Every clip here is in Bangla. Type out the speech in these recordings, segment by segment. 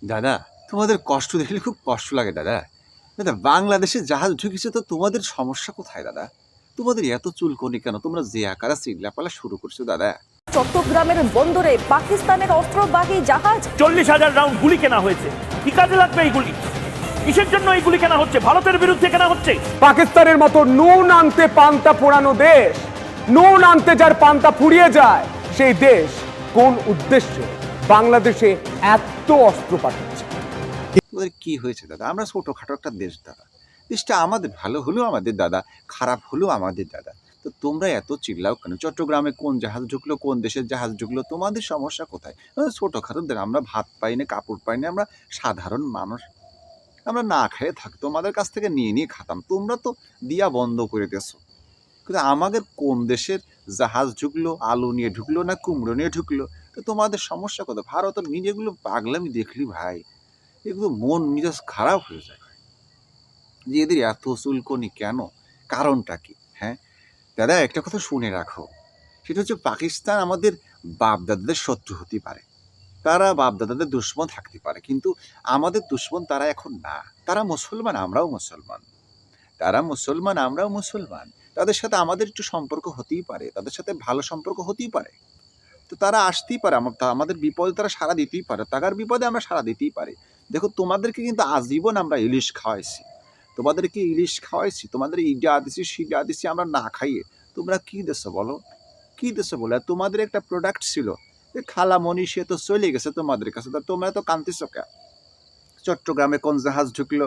দাদা, তোমাদের কষ্ট দেখলে খুব কষ্ট লাগে দাদা। দাদা, বাংলাদেশে জাহাজ ঢুকেছে তো তোমাদের সমস্যা কোথায় দাদা? তোমাদের এত চুলকনি কেন? তোমরা যে আকারে চিল্লাপালা শুরু করছো দাদা। চট্টগ্রামের বন্দরে পাকিস্তানের অস্ত্রবাহী জাহাজ 40,000 রাউন্ড গুলি কেনা হয়েছে। কি কাজে লাগবে এই গুলি? কিসের জন্য এই গুলি কেনা হচ্ছে? ভারতের বিরুদ্ধে কেনা হচ্ছে। পাকিস্তানের মতো নুন আনতে পান্তা পোড়ানো দেশ, নুন আনতে যার পান্তা ফুরিয়ে যায়, সেই দেশ কোন উদ্দেশ্যে বাংলাদেশে এত অস্ত্র পাঠাচ্ছে? তোমাদের কি হয়েছে দাদা? আমরা ছোটখাটো একটা দেশ দাদা। দেশটা আমাদের ভালো হলেও আমাদের দাদা, খারাপ হলেও আমাদের দাদা। তো তোমরা এত চিল্লাও কেন? চট্টগ্রামে কোন জাহাজ ঢুকলো, কোন দেশের জাহাজ ঢুকলো, তোমাদের সমস্যা কোথায়? ছোটখাটো দেশ, আমরা ভাত পাই না, কাপড় পাই না, আমরা সাধারণ মানুষ। আমরা না খেয়ে থাকি, তোমাদের কাছ থেকে নিয়ে নিয়ে খাতাম। তোমরা তো দিয়া বন্ধ করে দিয়েছো। কিন্তু আমাদের কোন দেশের জাহাজ ঢুকলো, আলু নিয়ে ঢুকলো না কুমড়ো নিয়ে ঢুকলো? তো তোমাদের সমস্যা কোথায়? ভারতের মিডিয়াগুলো পাগলামি দেখলি ভাই, এগুলো মন মেজাজ খারাপ হয়ে যায় যে এদের এত চুলকনি কেন, কারণটা কি? হ্যাঁ দাদা, একটা কথা শুনে রাখো, সেটা হচ্ছে পাকিস্তান আমাদের বাপদাদাদের শত্রু হতে পারে, তারা বাপদাদাদের দুশ্মন থাকতে পারে, কিন্তু আমাদের দুশ্মন তারা এখন না। তারা মুসলমান, আমরাও মুসলমান। তারা মুসলমান, আমরাও মুসলমান। তাদের সাথে আমাদের একটু সম্পর্ক হতেই পারে, তাদের সাথে ভালো সম্পর্ক হতেই পারে। তো তারা আসতেই পারে, আমাদের বিপদে তারা সাড়া দিতেই পারে, তাকার বিপদে আমরা সাড়া দিতেই পারি। দেখো, তোমাদেরকে কিন্তু আজীবন আমরা ইলিশ খাওয়াইছি, তোমাদেরকে ইলিশ খাওয়াইছি, তোমাদের ইডা দিছি সিডা দিছি আমরা না খাইয়ে। তোমরা কি দেশো বলো? কি দেশো বলো? তোমাদের একটা প্রোডাক্ট ছিল, খালামণি, সে তো চলে গেছে তোমাদের কাছে, তা তোমরা তো কান্তিস কে? চট্টগ্রামে কোন জাহাজ ঢুকলো,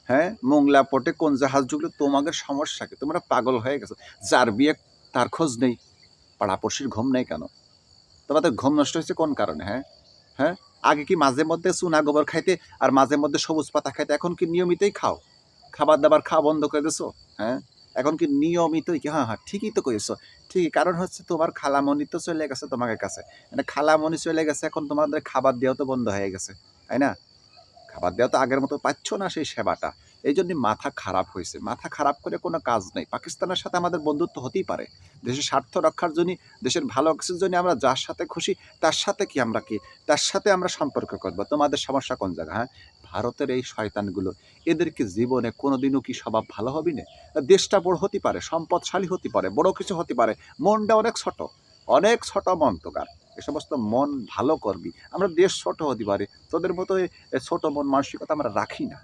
হ্যাঁ মোংলা পোর্টে কোন জাহাজ ঢুকলো, তোমাদের সমস্যা কি? তোমরা পাগল হয়ে গেছো। যার বিয়ে তার খোঁজ নেই, পাড়াপড়শির ঘুম নেই কেন? তোমাদের ঘুম নষ্ট হয়েছে কোন কারণে? হ্যাঁ হ্যাঁ আগে কি মাঝে মধ্যে চুনা গোবর খাইতে আর মাঝে মধ্যে সবুজ পাতা খাইতে, এখন কি নিয়মিতই খাও? খাবার দাবার খাওয়া বন্ধ করে দিছো? হ্যাঁ এখন কি নিয়মিতই কি? হ্যাঁ হ্যাঁ ঠিকই তো করেছো, ঠিকই। কারণ হচ্ছে তোমার খালামণি তো চলে গেছে তোমাদের কাছে, মানে খালামণি চলে গেছে, এখন তোমাদের খাবার দেওয়া তো বন্ধ হয়ে গেছে, তাই না? খাবার দেওয়া তো আগের মতো পাচ্ছ না সেই সেবাটা। এই জন্য মাথা খারাপ হয়েছে। মাথা খারাপ করে কোনো কাজ নেই। পাকিস্তানের সাথে আমাদের বন্ধুত্ব হতেই পারে, দেশের স্বার্থ রক্ষার জন্য, দেশের ভালো কিছুর জন্য আমরা যার সাথে খুশি তার সাথে তার সাথে আমরা সম্পর্ক করবো। তোমাদের সমস্যা কোন জায়গা? হ্যাঁ ভারতের এই শয়তানগুলো, এদেরকে জীবনে কোনোদিনও কি স্বভাব ভালো হবে না? দেশটা বড় হতে পারে, সম্পদশালী হতে পারে, বড় কিছু হতে পারে, মনটা অনেক ছোট মন তোকার। এ সমস্ত মন ভালো করবি, আমরা দেশ ছোট হতে পারি, তোদের মতো ছোট মন মানসিকতা আমরা রাখি না।